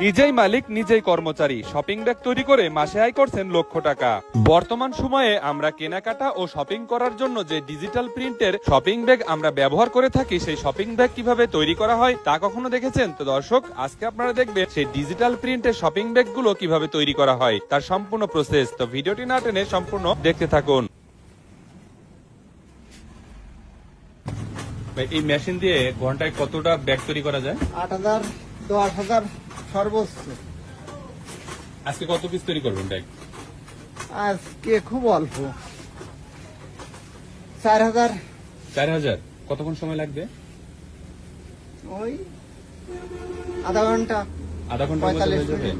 নিজেই মালিক নিজেই কর্মচারী, শপিং ব্যাগ তৈরি করে মাসে আয় করছেন লক্ষ টাকা। বর্তমান সময়ে আমরা কেনাকাটা ও শপিং করার জন্য যে ডিজিটাল প্রিন্টের শপিং ব্যাগ আমরা ব্যবহার করে থাকি, সেই শপিং ব্যাগ কিভাবে তৈরি করা হয় তা কখনো দেখেছেন? তো দর্শক, আজকে আপনারা দেখবেন সেই ডিজিটাল প্রিন্টের শপিং ব্যাগ গুলো কিভাবে তৈরি করা হয়, তার সম্পূর্ণ প্রসেস। তো ভিডিওটি না টেনে সম্পূর্ণ দেখতে থাকুন। এই মেশিন দিয়ে ঘন্টায় কতটা ব্যাগ তৈরি করা যায়? 8,000 10,000 সর্বোচ্চ। আজকে কত পিস তৈরি করবেন ব্যাগ? আজকে খুব অল্প, 4,000। 4000। কতক্ষণ সময় লাগবে? ওই আধা ঘন্টা। আধা ঘন্টার মধ্যে হয়ে যাবে।